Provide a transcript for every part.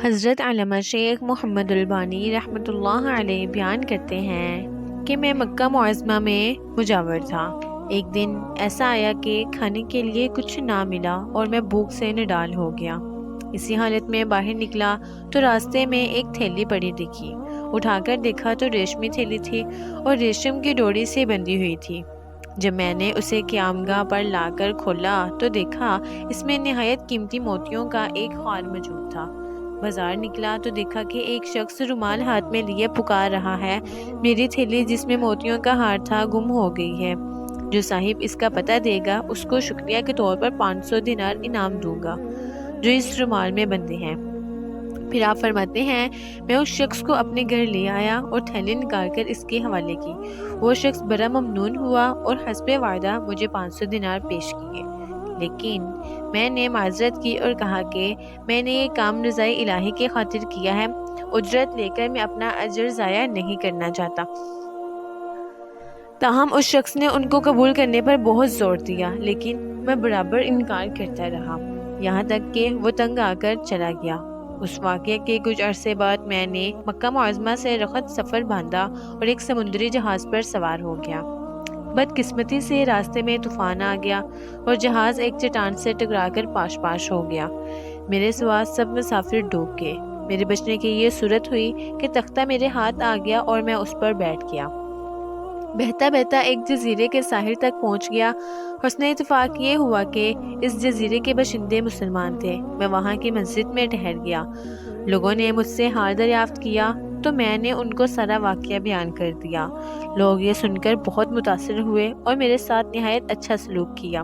حضرت علامہ شیخ محمد البانی رحمۃ اللہ علیہ بیان کرتے ہیں کہ میں مکہ معظمہ میں مجاور تھا۔ ایک دن ایسا آیا کہ کھانے کے لیے کچھ نہ ملا اور میں بھوک سے نڈال ہو گیا۔ اسی حالت میں باہر نکلا تو راستے میں ایک تھیلی پڑی دکھی۔ اٹھا کر دیکھا تو ریشمی تھیلی تھی اور ریشم کی ڈوری سے بندھی ہوئی تھی۔ جب میں نے اسے قیامگاہ پر لا کر کھولا تو دیکھا اس میں نہایت قیمتی موتیوں کا ایک ہار موجود تھا۔ بازار نکلا تو دیکھا کہ ایک شخص رومال ہاتھ میں لیے پکار رہا ہے، میری تھیلی جس میں موتیوں کا ہار تھا گم ہو گئی ہے۔ جو صاحب اس کا پتہ دے گا اس کو شکریہ کے طور پر 500 دینار انعام دوں گا جو اس رومال میں بندھے ہیں۔ پھر آپ فرماتے ہیں میں اس شخص کو اپنے گھر لے آیا اور تھیلی نکال کر اس کے حوالے کی۔ وہ شخص بڑا ممنون ہوا اور حسب وعدہ مجھے 500 دینار پیش کیے، لیکن میں نے معذرت کی اور کہا کہ میں نے یہ کام رضائے الہی کی خاطر کیا ہے، اجرت لے کر میں اپنا اجر ضائع نہیں کرنا چاہتا۔ تاہم اس شخص نے ان کو قبول کرنے پر بہت زور دیا، لیکن میں برابر انکار کرتا رہا، یہاں تک کہ وہ تنگ آ کر چلا گیا۔ اس واقعے کے کچھ عرصے بعد میں نے مکہ معظمہ سے رخت سفر باندھا اور ایک سمندری جہاز پر سوار ہو گیا۔ بدقسمتی سے راستے میں طوفان آ گیا اور جہاز ایک چٹان سے ٹکرا کر پاش پاش ہو گیا۔ میرے سوا سب مسافر ڈوب گئے۔ میرے بچنے کی یہ صورت ہوئی کہ تختہ میرے ہاتھ آ گیا اور میں اس پر بیٹھ گیا۔ بہتا بہتا ایک جزیرے کے ساحل تک پہنچ گیا۔ حسن اتفاق یہ ہوا کہ اس جزیرے کے باشندے مسلمان تھے۔ میں وہاں کی مسجد میں ٹھہر گیا۔ لوگوں نے مجھ سے ہار دریافت کیا تو میں نے ان کو سارا واقعہ بیان کر دیا۔ لوگ یہ سن کر بہت متاثر ہوئے اور میرے ساتھ نہایت اچھا سلوک کیا۔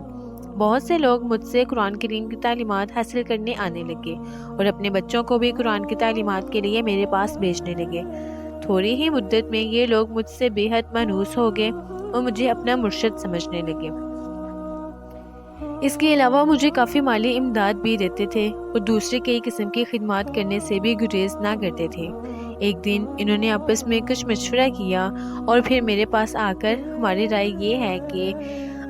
بہت سے لوگ مجھ سے قرآن کریم کی تعلیمات حاصل کرنے آنے لگے اور اپنے بچوں کو بھی قرآن کی تعلیمات کے لیے میرے پاس بھیجنے لگے۔ تھوڑی ہی مدت میں یہ لوگ مجھ سے بے حد مانوس ہو گئے اور مجھے اپنا مرشد سمجھنے لگے۔ اس کے علاوہ مجھے کافی مالی امداد بھی دیتے تھے اور دوسرے کئی قسم کی خدمات کرنے سے بھی گریز نہ کرتے تھے۔ ایک دن انہوں نے آپس میں کچھ مشورہ کیا اور پھر میرے پاس آ کر ہماری رائے یہ ہے کہ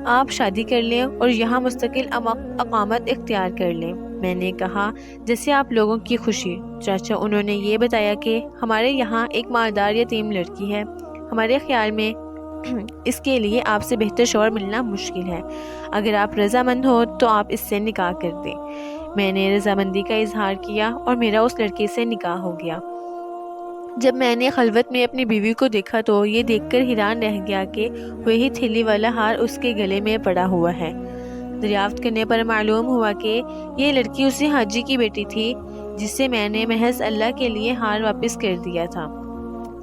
آپ شادی کر لیں اور یہاں مستقل اقامت اختیار کر لیں۔ میں نے کہا جیسے آپ لوگوں کی خوشی۔ چاچا انہوں نے یہ بتایا کہ ہمارے یہاں ایک مالدار یتیم لڑکی ہے، ہمارے خیال میں اس کے لیے آپ سے بہتر شوہر ملنا مشکل ہے۔ اگر آپ رضامند ہو تو آپ اس سے نکاح کر دیں۔ میں نے رضامندی کا اظہار کیا اور میرا اس لڑکی سے نکاح ہو گیا۔ جب میں نے خلوت میں اپنی بیوی کو دیکھا تو یہ دیکھ کر حیران رہ گیا کہ وہی تھیلی والا ہار اس کے گلے میں پڑا ہوا ہے۔ دریافت کرنے پر معلوم ہوا کہ یہ لڑکی اسی حاجی کی بیٹی تھی جس سے میں نے محض اللہ کے لیے ہار واپس کر دیا تھا۔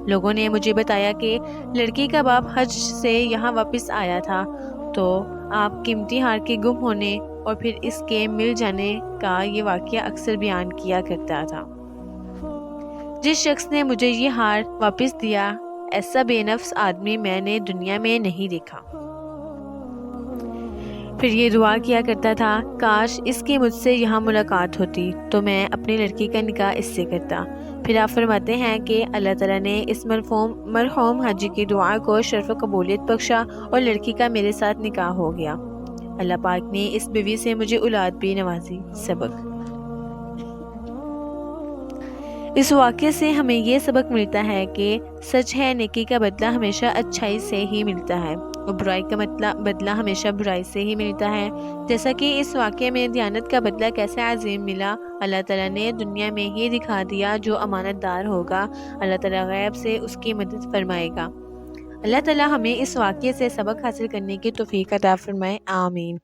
لوگوں نے مجھے بتایا کہ لڑکی کا باپ حج سے یہاں واپس آیا تھا تو آپ قیمتی ہار کے گم ہونے اور پھر اس کے مل جانے کا یہ واقعہ اکثر بیان کیا کرتا تھا۔ جس شخص نے مجھے یہ ہار واپس دیا ایسا بے نفس آدمی میں نے دنیا میں نہیں دیکھا۔ پھر یہ دعا کیا کرتا تھا کاش اس کی مجھ سے یہاں ملاقات ہوتی تو میں اپنی لڑکی کا نکاح اس سے کرتا۔ پھر آپ فرماتے ہیں کہ اللہ تعالیٰ نے اس مرحوم حاجی کی دعا کو شرف و قبولیت بخشا اور لڑکی کا میرے ساتھ نکاح ہو گیا۔ اللہ پاک نے اس بیوی سے مجھے اولاد بھی نوازی۔ سبق: اس واقعے سے ہمیں یہ سبق ملتا ہے کہ سچ ہے نیکی کا بدلہ ہمیشہ اچھائی سے ہی ملتا ہے اور برائی کا بدلہ ہمیشہ برائی سے ہی ملتا ہے۔ جیسا کہ اس واقعے میں دیانت کا بدلہ کیسے عظیم ملا، اللہ تعالیٰ نے دنیا میں ہی دکھا دیا۔ جو امانت دار ہوگا اللہ تعالیٰ غیب سے اس کی مدد فرمائے گا۔ اللہ تعالیٰ ہمیں اس واقعے سے سبق حاصل کرنے کی توفیق عطا فرمائے، آمین۔